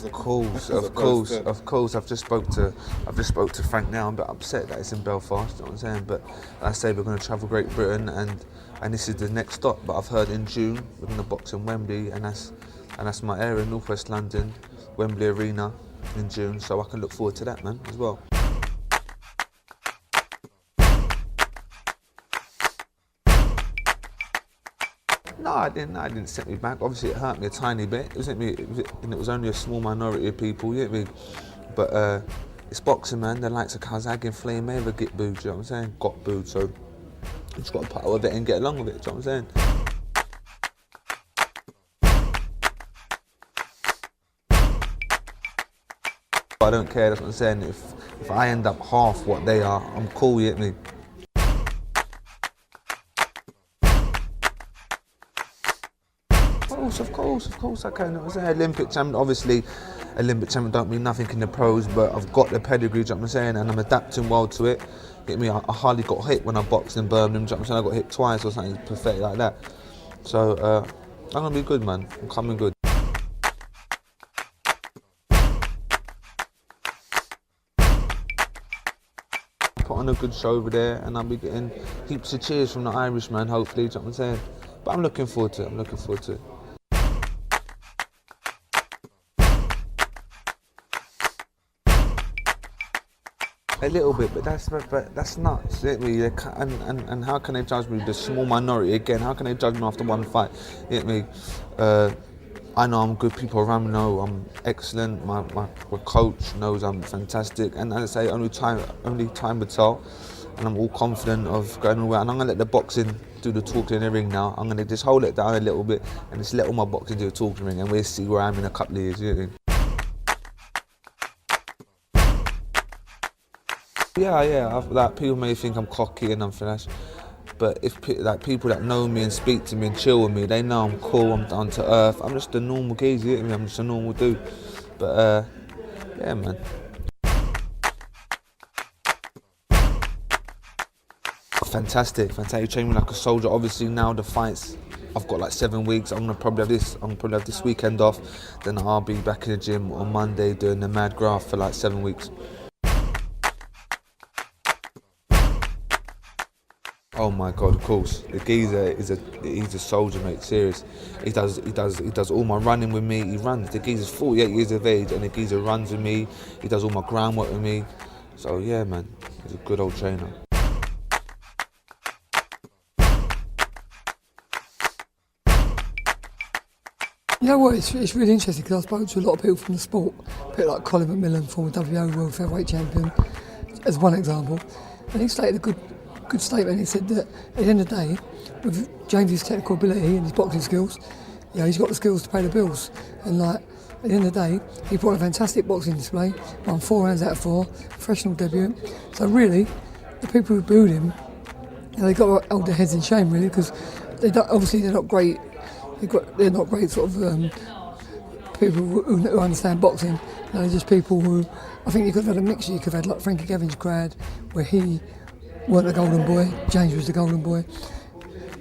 Of course. I've just spoke to Frank now. I'm a bit upset that it's in Belfast. You know what I'm saying? But like I say, we're going to travel Great Britain, and this is the next stop. But I've heard in June we're going to box in Wembley, and that's my area, North West London, Wembley Arena in June. So I can look forward to that, man, as well. No, I didn't set me back. Obviously, it hurt me a tiny bit. And it was only a small minority of people, you get me? But it's boxing, man. The likes of Kazag and Flame Mayweather get booed, you know what I'm saying? Got booed, so you just got to put up with it and get along with it, you know what I'm saying? I don't care, that's what I'm saying. If I end up half what they are, I'm cool, you get me? Of course I can. I was an Olympic champion. Obviously, Olympic champion don't mean nothing in the pros, but I've got the pedigree, you know what I'm saying, and I'm adapting well to it. Get me? I hardly got hit when I boxed in Birmingham, you know what I'm saying? I got hit twice or something pathetic like that. So I'm gonna be good, man. I'm coming good. Put on a good show over there, and I'll be getting heaps of cheers from the Irishman, hopefully, you know what I'm saying? But I'm looking forward to it. A little bit, but that's nuts, you get me? And how can they judge me, the small minority again? How can they judge me after one fight? You get me? I know I'm good. People around me know I'm excellent. My coach knows I'm fantastic. And as I say, only time will tell. And I'm all confident of going away. And I'm gonna let the boxing do the talking in the ring now. I'm gonna just hold it down a little bit and just let all my boxing do the talking ring, and we'll see where I'm in a couple of years. You know? Yeah. Like, people may think I'm cocky and I'm finesse, but if people that know me and speak to me and chill with me, they know I'm cool. I'm down to earth. I'm just a normal geezer. You get me? I'm just a normal dude. But yeah, man. Fantastic. You train me like a soldier. Obviously now the fights, I've got like 7 weeks. I'm gonna probably have this weekend off. Then I'll be back in the gym on Monday doing the mad graft for like 7 weeks. Oh my God, of course. The geezer he's a soldier, mate. Serious. He does all my running with me. He runs. The geezer's 48 years of age, and the geezer runs with me. He does all my groundwork with me. So yeah, man, he's a good old trainer. You know what, it's really interesting because I spoke to a lot of people from the sport, people like Colin McMillan, former WO World Featherweight Champion, as one example, and he stated a good statement. He said that at the end of the day, with James's technical ability and his boxing skills, he's got the skills to pay the bills, and like at the end of the day, he put on a fantastic boxing display, won 4 rounds out of 4, professional debut. So really, the people who booed him, they got to hold their heads in shame really, because they're not great. They're not great sort of people who understand boxing. They're just people who, I think you could have had a mixture. You could have had like Frankie Gavin's crowd, where he weren't the golden boy, James was the golden boy.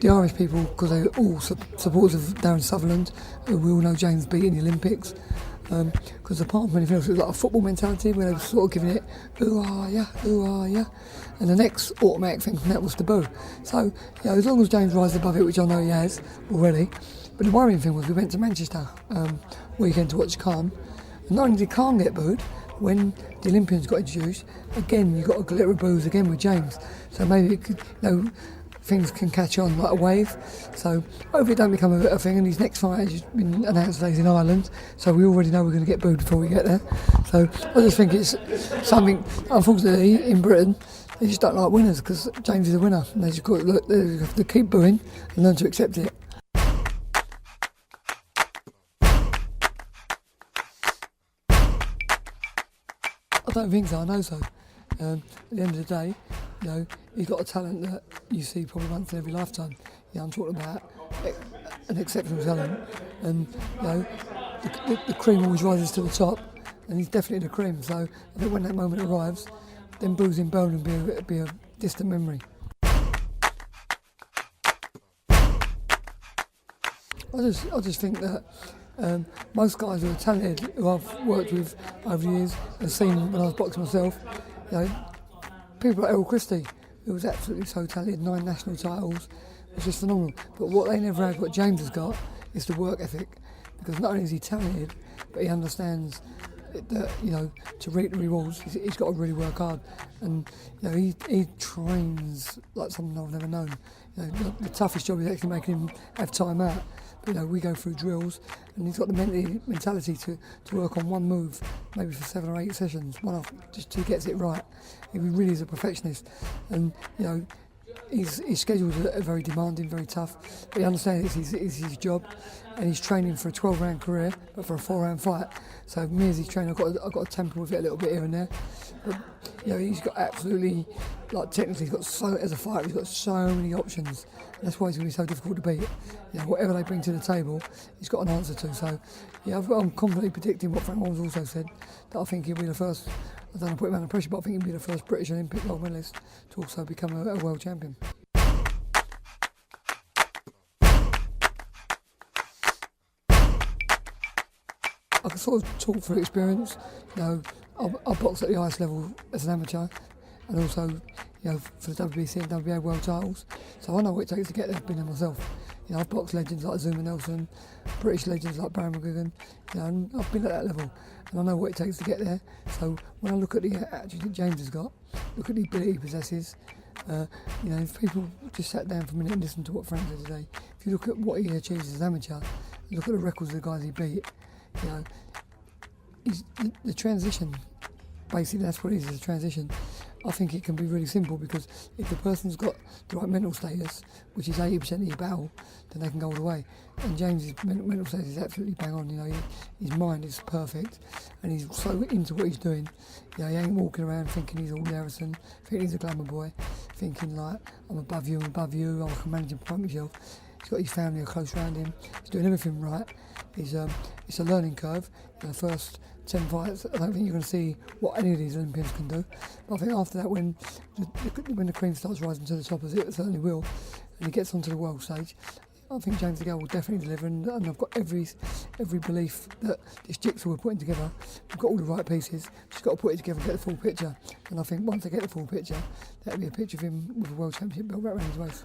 The Irish people, because they were all supporters of Darren Sutherland, who we all know James beat in the Olympics. Because apart from anything else, it was like a football mentality where they were sort of giving it, ooh ah yeah, and the next automatic thing from that was the boo. So, as long as James rises above it, which I know he has already. But the worrying thing was we went to Manchester weekend to watch Khan, and not only did Khan get booed, when the Olympians got introduced, again you got a glitter of boos again with James. So maybe it could, things can catch on like a wave. So hopefully it don't become a thing. And his next fight has been announced today in Ireland, so we already know we're going to get booed before we get there. So I just think it's something, unfortunately, in Britain, they just don't like winners because James is a winner, and they have to keep booing and learn to accept it. I don't think so, I know so. At the end of the day, he's got a talent that you see probably once in every lifetime. I'm talking about an exceptional talent, and the cream always rises to the top, and he's definitely the cream. So I think when that moment arrives, then boos in Birmingham will be a distant memory. I just think that Most guys who are talented, who I've worked with over the years and seen when I was boxing myself, you know, people like Errol Christie, who was absolutely so talented, 9 national titles, was just phenomenal. But what they never had, what James has got, is the work ethic. Because not only is he talented, but he understands that, you know, to reap the rewards, he's got to really work hard. And, you know, he trains like something I've never known. You know, the toughest job is actually making him have time out. But, you know, we go through drills, and he's got the mentality to work on one move, maybe for 7 or 8 sessions, one off, just till he gets it right. He really is a perfectionist. And, you know, his schedules are very demanding, very tough, but he understands it's his job, and he's training for a 12-round career, but for a 4-round fight. So me as his trainer, I've got to temper with it a little bit here and there. But, you know, he's got absolutely, like, technically, as a fighter, he's got so many options, and that's why he's going to be so difficult to beat. You know, whatever they bring to the table, he's got an answer to. So, yeah, I'm confidently predicting what Frank Warren's also said, that I think he'll be the first. I don't want to put him under pressure, but I think he'll be the first British Olympic gold medalist to also become a world champion. I can sort of talk through experience. You know, I boxed at the highest level as an amateur, and also, you know, for the WBC and WBA world titles. So I know what it takes to get there. I've been there myself. You know, I've boxed legends like Zuma Nelson, British legends like Barry McGuigan. You know, and I've been at that level, and I know what it takes to get there. So when I look at the attitude that James has got, look at the ability he possesses. You know, if people just sat down for a minute and listened to what Frank said today, if you look at what he achieves as an amateur, look at the records of the guys he beat. You know, the transition, basically that's what it is, a transition. I think it can be really simple, because if the person's got the right mental status, which is 80% of your battle, then they can go all the way. And James's mental status is absolutely bang on. You know, his mind is perfect, and he's so into what he's doing. You know, he ain't walking around thinking he's all Harrison, thinking he's a glamour boy, thinking like, I'm above you, I can manage and promote myself. He's got his family close around him. He's doing everything right. It's a learning curve. In the first 10 fights, I don't think you're going to see what any of these Olympians can do. But I think after that, when the cream starts rising to the top, as it certainly will, and he gets onto the world stage, I think James DeGale will definitely deliver. And I've got every belief that this jigsaw we're putting together, we've got all the right pieces. Just got to put it together and get the full picture. And I think once I get the full picture, that'll be a picture of him with a world championship belt right around his waist.